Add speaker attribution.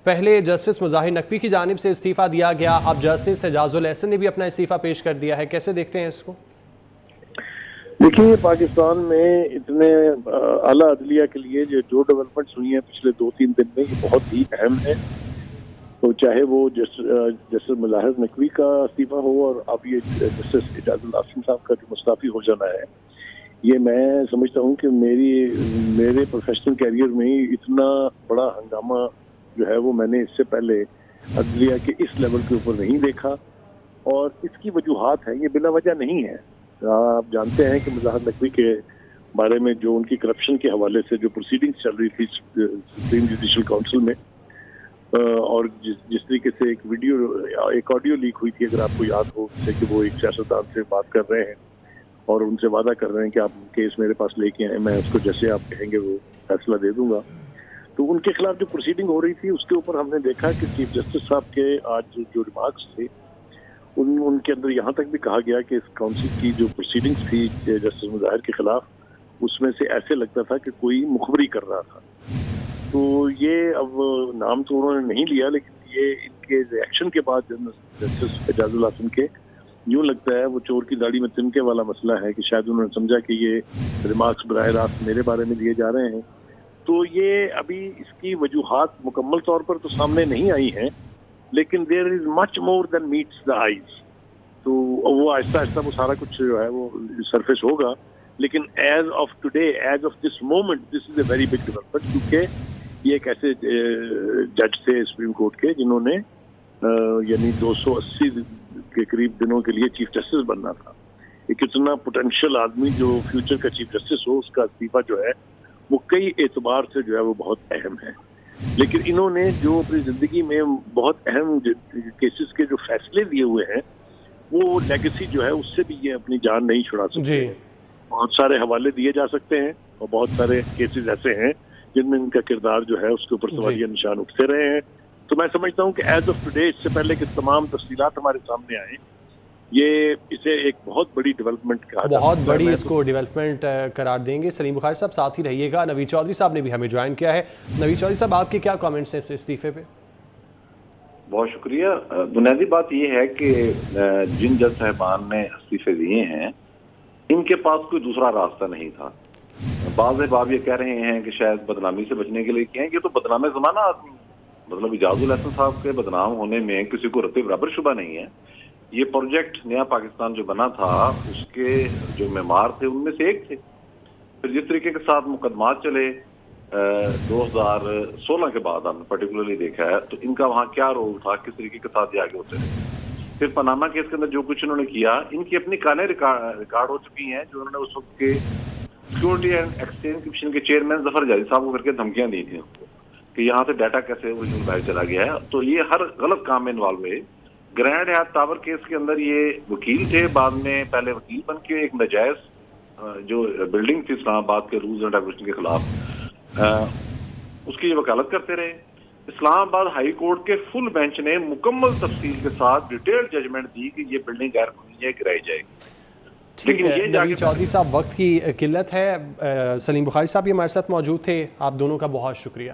Speaker 1: پہلے جسٹس مظاہر نقوی کی جانب سے استعفیٰ دیا گیا، اب جسٹس اعجاز الحسن نے بھی اپنا استعفیٰ پیش کر دیا ہے، کیسے دیکھتے ہیں اس کو؟
Speaker 2: دیکھیے، پاکستان میں اتنے اعلیٰ عدلیہ کے لیے جو ڈیولپمنٹس ہوئی ہیں پچھلے 2-3 دن میں، یہ بہت ہی اہم ہے. تو چاہے وہ جسٹس مظاہر نقوی کا استعفیٰ ہو اور اب یہ جسٹس اعجاز الحسن صاحب کا جو مستعفی ہو جانا ہے، یہ میں سمجھتا ہوں کہ میرے پروفیشنل کیریئر میں ہی اتنا بڑا ہنگامہ جو ہے وہ میں نے اس سے پہلے عدلیہ کے اس لیول کے اوپر نہیں دیکھا. اور اس کی وجوہات ہیں، یہ بلا وجہ نہیں ہے. آپ جانتے ہیں کہ مظاہر نقوی کے بارے میں جو ان کی کرپشن کے حوالے سے جو پروسیڈنگز چل رہی تھی سپریم جوڈیشل کونسل میں، اور جس طریقے سے ایک آڈیو لیک ہوئی تھی، اگر آپ کو یاد ہو، جیسے کہ وہ ایک سیاستدان سے بات کر رہے ہیں اور ان سے وعدہ کر رہے ہیں کہ آپ کیس میرے پاس لے کے آئیں، میں اس کو جیسے آپ کہیں گے وہ فیصلہ دے دوں گا. تو ان کے خلاف جو پروسیڈنگ ہو رہی تھی، اس کے اوپر ہم نے دیکھا کہ چیف جسٹس صاحب کے آج جو ریمارکس تھے، ان کے اندر یہاں تک بھی کہا گیا کہ اس کاؤنسل کی جو پروسیڈنگز تھی جسٹس مظاہر کے خلاف، اس میں سے ایسے لگتا تھا کہ کوئی مخبری کر رہا تھا. تو یہ اب نام تو انہوں نے نہیں لیا، لیکن یہ ان کے ریئیکشن کے بعد جسٹس اعجاز الحسن کے یوں لگتا ہے وہ چور کی داڑھی میں تنکے والا مسئلہ ہے کہ شاید انہوں نے سمجھا کہ یہ ریمارکس براہ راست میرے بارے میں دیے جا رہے ہیں. تو یہ ابھی اس کی وجوہات مکمل طور پر تو سامنے نہیں آئی ہیں، لیکن دیر از مچ مور دین میٹس دا آئیز. تو وہ آہستہ آہستہ وہ سارا کچھ جو ہے وہ سرفیس ہوگا. لیکن as of today, as of this moment, this is a very big development, کیونکہ یہ ایک ایسے جج تھے سپریم کورٹ کے جنہوں نے یعنی 280 کے قریب دنوں کے لیے چیف جسٹس بننا تھا. ایک اتنا پوٹینشیل آدمی جو فیوچر کا چیف جسٹس ہو، اس کا استعفیٰ جو ہے وہ کئی اعتبار سے جو ہے وہ بہت اہم ہے. لیکن انہوں نے جو اپنی زندگی میں بہت اہم کیسز کے جو فیصلے دیے ہوئے ہیں، وہ لیگیسی جو ہے اس سے بھی یہ اپنی جان نہیں چھڑا سکتے. بہت سارے حوالے دیے جا سکتے ہیں اور بہت سارے کیسز ایسے ہیں جن میں ان کا کردار جو ہے اس کے اوپر سوالیہ نشان اٹھتے رہے ہیں. تو میں سمجھتا ہوں کہ ایز آف ٹوڈے، اس سے پہلے کہ تمام تفصیلات ہمارے سامنے آئیں، یہ اسے ایک بہت بڑی ڈیولپمنٹ کہا جاتا ہے.
Speaker 1: بہت بڑی اس کو ڈیولپمنٹ قرار دیں گے. سلیم بخاری صاحب ساتھ ہی رہیے گا. نوید چودھری صاحب نے بھی ہمیں جوائن کیا ہے. نوید چودھری صاحب، آپ کے کیا کامنٹس ہیں اس استعفے پہ؟
Speaker 3: بہت شکریہ. بنیادی بات یہ ہے کہ جن جج صاحبان نے استعفے دیے ہیں، ان کے پاس کوئی دوسرا راستہ نہیں تھا. بعض احباب یہ کہہ رہے ہیں کہ شاید بدنامی سے بچنے کے لیے کہیں، یہ تو بدنام زمانہ آدمی، مطلب اعجاز الحسن صاحب کے بدنام ہونے میں کسی کو رتے برابر شبہ نہیں ہے. یہ پروجیکٹ نیا پاکستان جو بنا تھا، اس کے جو معمار تھے ان میں سے ایک تھے. پھر جس طریقے کے ساتھ مقدمات چلے 2016 کے بعد ہم نے پرٹیکولرلی دیکھا ہے، تو ان کا وہاں کیا رول تھا، کس طریقے کے ساتھ یہ آگے ہوتے رہے. پھر پاناما کیس کے اندر جو کچھ انہوں نے کیا، ان کی اپنی کالیں ریکارڈ ہو چکی ہیں. جو انہوں نے اس وقت کے سیکورٹی اینڈ ایکسچینج کمیشن کے چیئرمین ظفر جاری صاحب کو کر کے دھمکیاں دی تھیں کہ یہاں سے ڈیٹا کیسے اوریجنل باہر چلا گیا ہے. تو یہ ہر غلط کام میں انوالو ہوئے. گرینڈ ہیات ٹاور کیس کے اندر یہ وکیل تھے، بعد میں پہلے وکیل بن کے ایک ناجائز جو بلڈنگ تھی اسلام آباد کے رولز اینڈ ریگولیشن کے خلاف، اس کی وکالت کرتے رہے. اسلام آباد ہائی کورٹ کے فل بینچ نے مکمل تفصیل کے ساتھ ڈیٹیل ججمنٹ دی کہ یہ بلڈنگ غیر قانونی ہے، گرائی جائے گی.
Speaker 1: ٹھیک ہے نوید چودھری صاحب، وقت کی قلت ہے. سلیم بخاری صاحب بھی ہمارے ساتھ موجود تھے. آپ دونوں کا بہت شکریہ.